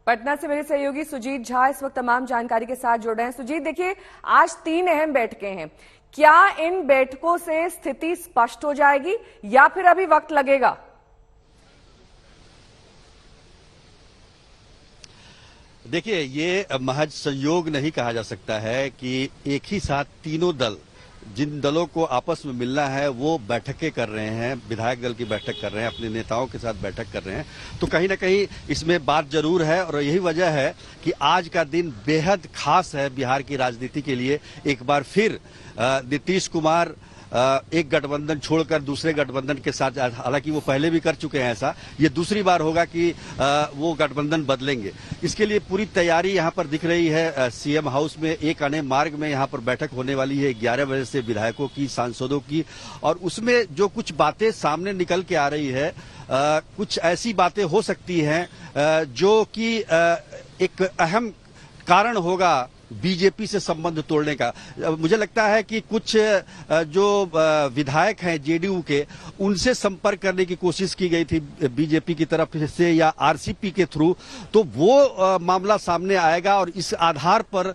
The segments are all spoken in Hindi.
पटना से मेरे सहयोगी सुजीत झा इस वक्त तमाम जानकारी के साथ जुड़ रहे हैं। सुजीत, देखिए, आज 3 अहम बैठकें हैं। क्या इन बैठकों से स्थिति स्पष्ट हो जाएगी या फिर अभी वक्त लगेगा? देखिए, ये महज संयोग नहीं कहा जा सकता है कि एक ही साथ तीनों दल, जिन दलों को आपस में मिलना है वो बैठकें कर रहे हैं, विधायक दल की बैठक कर रहे हैं, अपने नेताओं के साथ बैठक कर रहे हैं। तो कहीं ना कहीं इसमें बात जरूर है और यही वजह है कि आज का दिन बेहद खास है बिहार की राजनीति के लिए। एक बार फिर नीतीश कुमार एक गठबंधन छोड़कर दूसरे गठबंधन के साथ, हालांकि वो पहले भी कर चुके हैं ऐसा, ये दूसरी बार होगा कि वो गठबंधन बदलेंगे। इसके लिए पूरी तैयारी यहाँ पर दिख रही है। सीएम हाउस में एक अने मार्ग में यहाँ पर बैठक होने वाली है 11 बजे से विधायकों की, सांसदों की, और उसमें जो कुछ बातें सामने निकल के आ रही है, कुछ ऐसी बातें हो सकती हैं जो कि एक अहम कारण होगा बीजेपी से संबंध तोड़ने का। मुझे लगता है कि कुछ जो विधायक हैं जेडीयू के, उनसे संपर्क करने की कोशिश की गई थी बीजेपी की तरफ से या आरसीपी के थ्रू, तो वो मामला सामने आएगा और इस आधार पर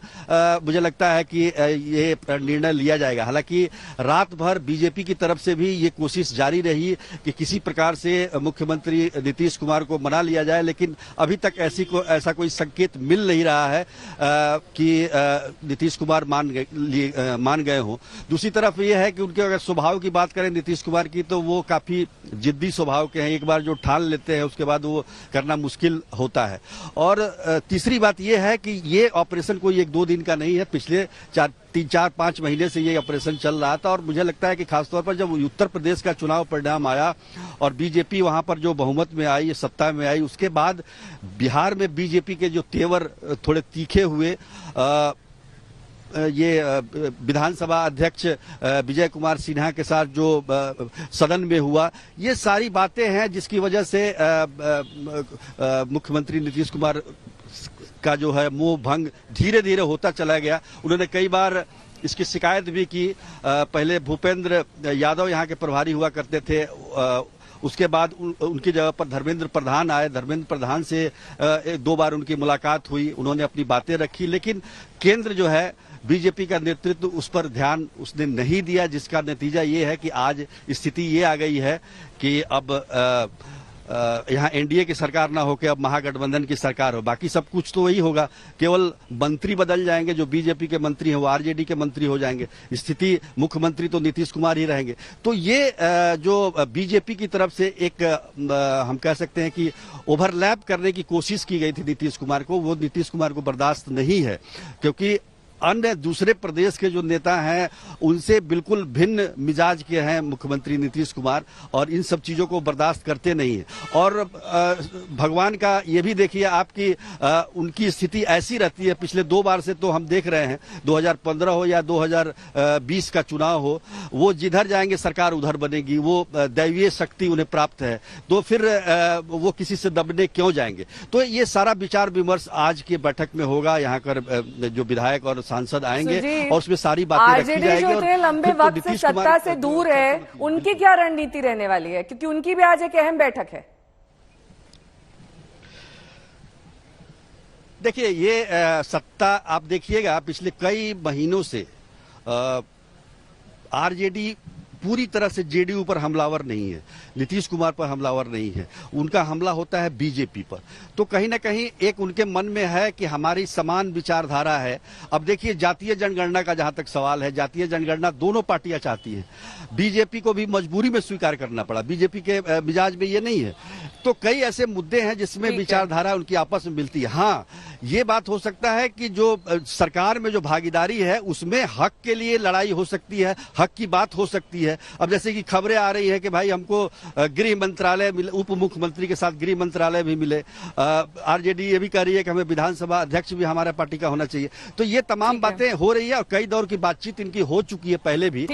मुझे लगता है कि ये निर्णय लिया जाएगा। हालांकि रात भर बीजेपी की तरफ से भी ये कोशिश जारी रही कि किसी प्रकार से मुख्यमंत्री नीतीश कुमार को मना लिया जाए, लेकिन अभी तक ऐसा कोई संकेत मिल नहीं रहा है कि नीतीश कुमार मान गए हों। दूसरी तरफ यह है कि उनके अगर स्वभाव की बात करें नीतीश कुमार की, तो वो काफी जिद्दी स्वभाव के हैं। एक बार जो ठान लेते हैं उसके बाद वो करना मुश्किल होता है। और तीसरी बात यह है कि ये ऑपरेशन कोई 1-2 दिन का नहीं है। पिछले 3-4-5 महीने से ये ऑपरेशन चल रहा था और मुझे लगता है कि खासतौर पर जब उत्तर प्रदेश का चुनाव परिणाम आया और बीजेपी वहां पर जो बहुमत में आई, सत्ता में आई, उसके बाद बिहार में बीजेपी के जो तेवर थोड़े तीखे हुए, ये विधानसभा अध्यक्ष विजय कुमार सिन्हा के साथ जो सदन में हुआ, ये सारी बातें हैं जिसकी वजह से मुख्यमंत्री नीतीश कुमार का जो है मोह भंग धीरे धीरे होता चला गया। उन्होंने कई बार इसकी शिकायत भी की। पहले भूपेंद्र यादव यहाँ के प्रभारी हुआ करते थे, उसके बाद उनकी जगह पर धर्मेंद्र प्रधान आए। धर्मेंद्र प्रधान से 2 बार उनकी मुलाकात हुई, उन्होंने अपनी बातें रखी, लेकिन केंद्र जो है बीजेपी का नेतृत्व उस पर ध्यान उसने नहीं दिया, जिसका नतीजा ये है कि आज स्थिति ये आ गई है कि अब यहाँ एनडीए की सरकार ना होकर अब महागठबंधन की सरकार हो। बाकी सब कुछ तो वही होगा, केवल मंत्री बदल जाएंगे। जो बीजेपी के मंत्री हैं वो आरजेडी के मंत्री हो जाएंगे। स्थिति मुख्यमंत्री तो नीतीश कुमार ही रहेंगे। तो ये जो बीजेपी की तरफ से एक हम कह सकते हैं कि ओवरलैप करने की कोशिश की गई थी नीतीश कुमार को, वो नीतीश कुमार को बर्दाश्त नहीं है, क्योंकि अन्य दूसरे प्रदेश के जो नेता हैं उनसे बिल्कुल भिन्न मिजाज के हैं मुख्यमंत्री नीतीश कुमार, और इन सब चीजों को बर्दाश्त करते नहीं है। और भगवान का ये भी देखिए आपकी उनकी स्थिति ऐसी रहती है। पिछले 2 बार से तो हम देख रहे हैं, 2015 हो या 2020 का चुनाव हो, वो जिधर जाएंगे सरकार उधर बनेगी। वो दैवीय शक्ति उन्हें प्राप्त है, तो फिर वो किसी से दबने क्यों जाएंगे। तो ये सारा विचार विमर्श आज की बैठक में होगा। यहाँ पर जो विधायक और सांसद आएंगे और उसमें सारी बातें रखी जाएगी। और लंबे वक्त से सत्ता से दूर है, उनकी क्या रणनीति रहने वाली है, क्योंकि उनकी भी आज एक अहम बैठक है। देखिए, ये सत्ता आप देखिएगा पिछले कई महीनों से आरजेडी पूरी तरह से जेडीयू पर हमलावर नहीं है, नीतीश कुमार पर हमलावर नहीं है। उनका हमला होता है बीजेपी पर। तो कहीं ना कहीं एक उनके मन में है कि हमारी समान विचारधारा है। अब देखिए, जातीय जनगणना का जहां तक सवाल है, जातीय जनगणना दोनों पार्टियां चाहती हैं। बीजेपी को भी मजबूरी में स्वीकार करना पड़ा, बीजेपी के मिजाज में ये नहीं है। तो कई ऐसे मुद्दे हैं जिसमें विचारधारा उनकी आपस में मिलती है। हाँ, ये बात हो सकता है कि जो सरकार में जो भागीदारी है उसमें हक के लिए लड़ाई हो सकती है, हक की बात हो सकती है। अब जैसे कि खबरें आ रही है कि भाई हमको गृह मंत्रालय मिले, उप मुख्यमंत्री के साथ गृह मंत्रालय भी मिले। आरजेडी ये भी कह रही है कि हमें विधानसभा अध्यक्ष भी हमारे पार्टी का होना चाहिए। तो ये तमाम बातें हो रही है और कई दौर की बातचीत इनकी हो चुकी है पहले भी।